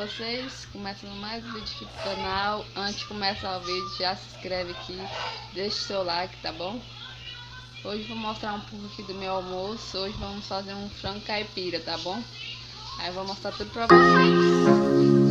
vocês, começando mais um vídeo aqui do canal. Antes de começar o vídeo, já se inscreve aqui, deixa o seu like, tá bom? Hoje vou mostrar um pouco aqui do meu almoço. Hoje vamos fazer um frango caipira, tá bom? Aí eu vou mostrar tudo pra vocês.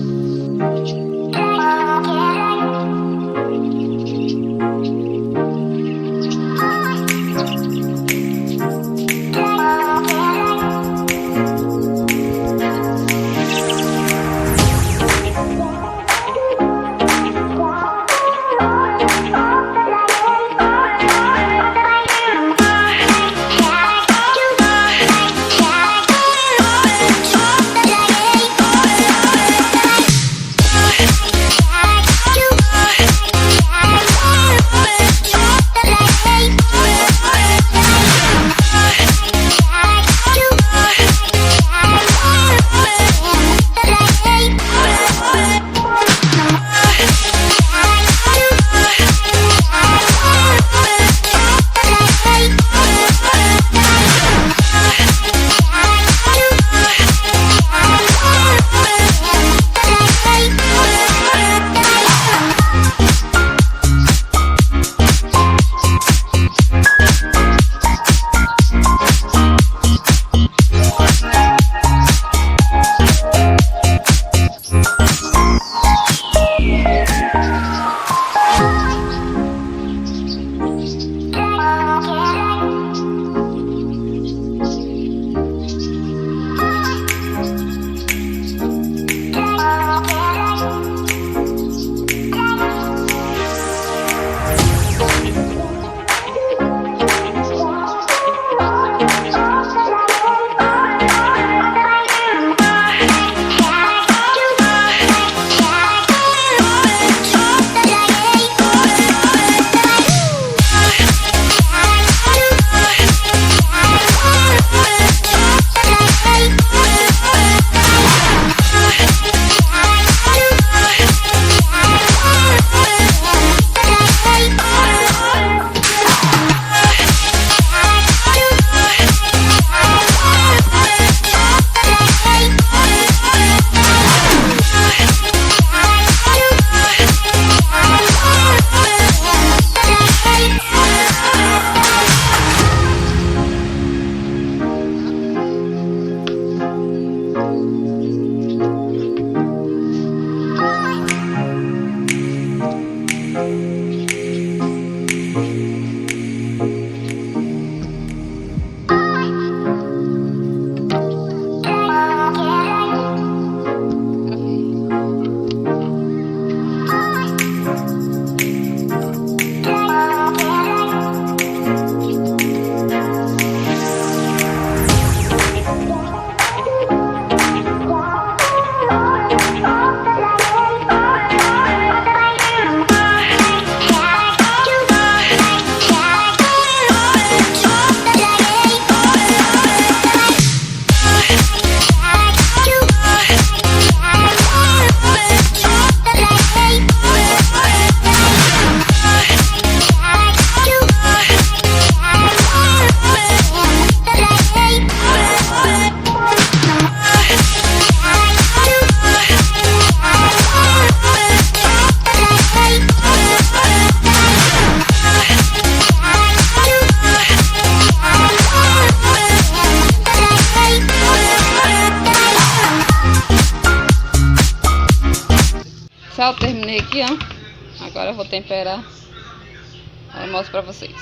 Pessoal, terminei aqui, ó. Agora eu vou temperar. Aí eu mostro pra vocês.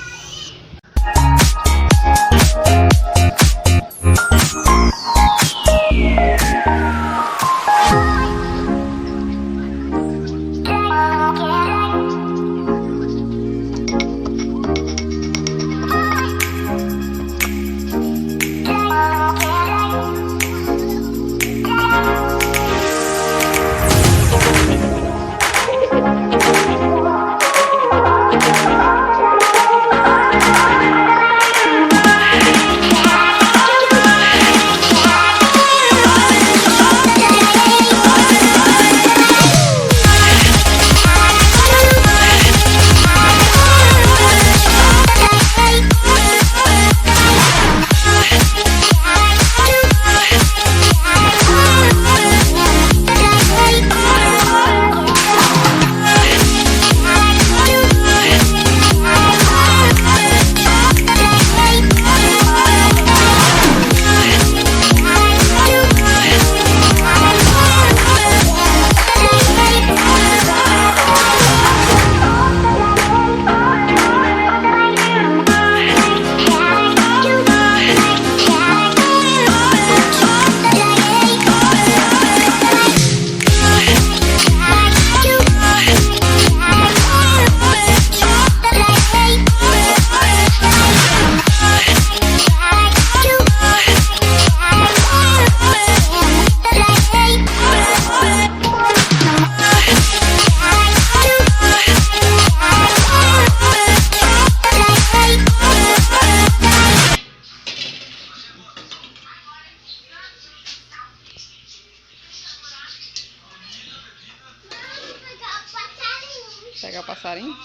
Pegar o passarinho.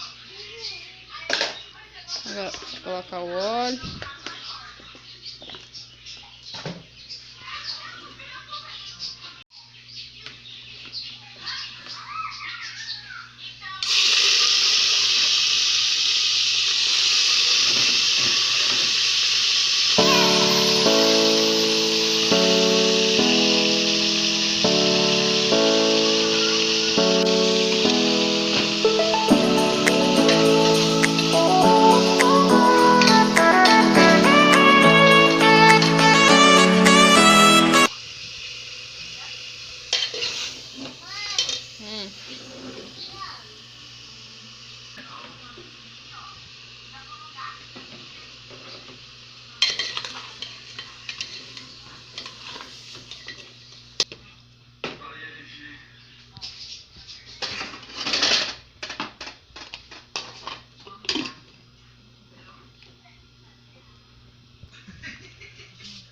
Agora deixa eu colocar o óleo.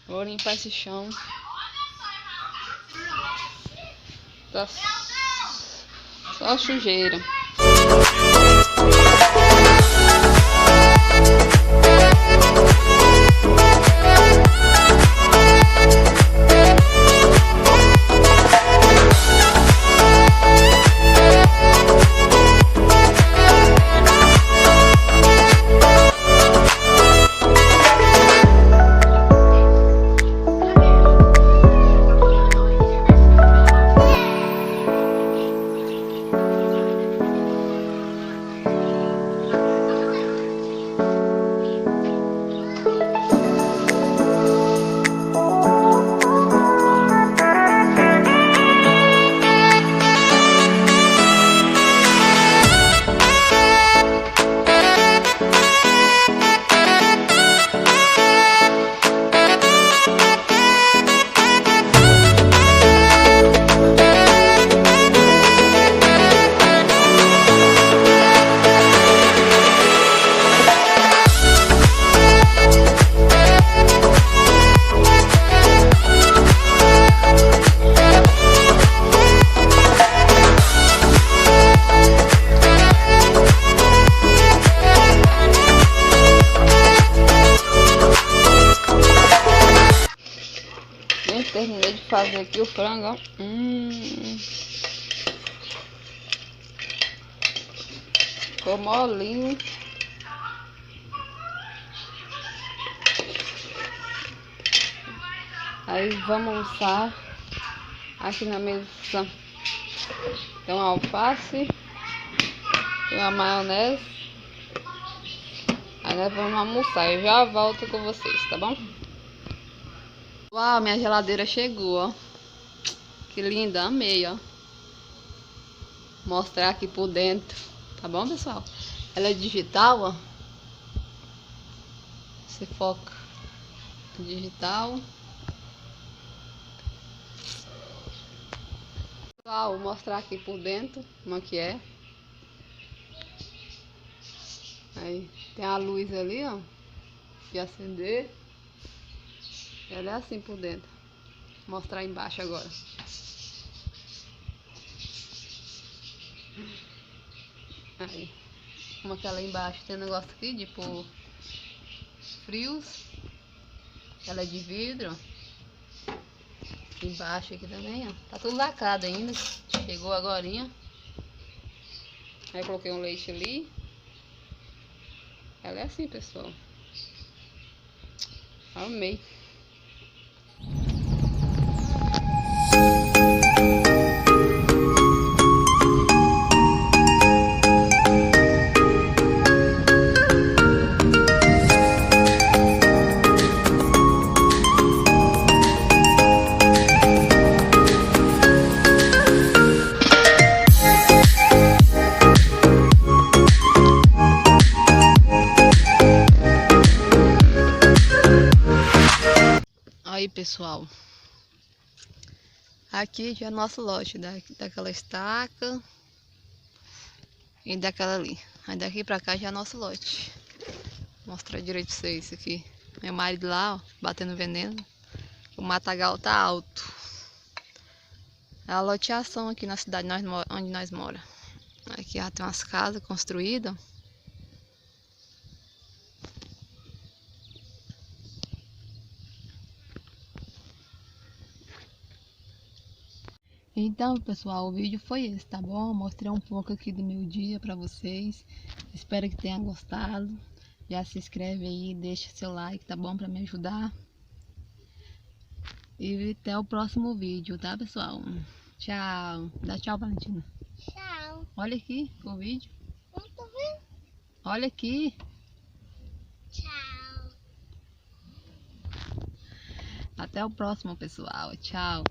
Vou limpar esse chão. Tá só sujeira. Terminei de fazer aqui o frango, ó. Ficou molinho. Aí vamos almoçar. Aqui na mesa tem uma alface, tem uma maionese. Aí nós vamos almoçar. Eu já volto com vocês, tá bom? Uau, minha geladeira chegou, ó. Que linda, amei, ó. Mostrar aqui por dentro, tá bom, pessoal? Ela é digital, ó. Você foca. Digital. Pessoal, vou mostrar aqui por dentro como é que é. Aí tem a luz ali, ó, de acender. Ela é assim por dentro. Vou mostrar embaixo agora. Aí, como aquela embaixo tem um negócio aqui de pôr frios. Ela é de vidro. Embaixo aqui também, ó. Tá tudo lacrado ainda. Chegou agorinha. Aí coloquei um leite ali. Ela é assim, pessoal. Amei. Aí, pessoal, aqui já é nosso lote daquela estaca e daquela ali. Aí daqui pra cá já é nosso lote. Vou mostrar direito pra vocês aqui. Meu marido lá, ó, batendo veneno. O matagal tá alto. É a loteação aqui na cidade onde nós mora. Aqui já tem umas casas construídas. Então, pessoal, o vídeo foi esse, tá bom? Mostrei um pouco aqui do meu dia pra vocês. Espero que tenham gostado. Já se inscreve aí, deixa seu like, tá bom? Pra me ajudar. E até o próximo vídeo, tá, pessoal? Tchau. Dá tchau, Valentina. Tchau. Olha aqui o vídeo. Não tô vendo. Olha aqui. Tchau. Até o próximo, pessoal. Tchau.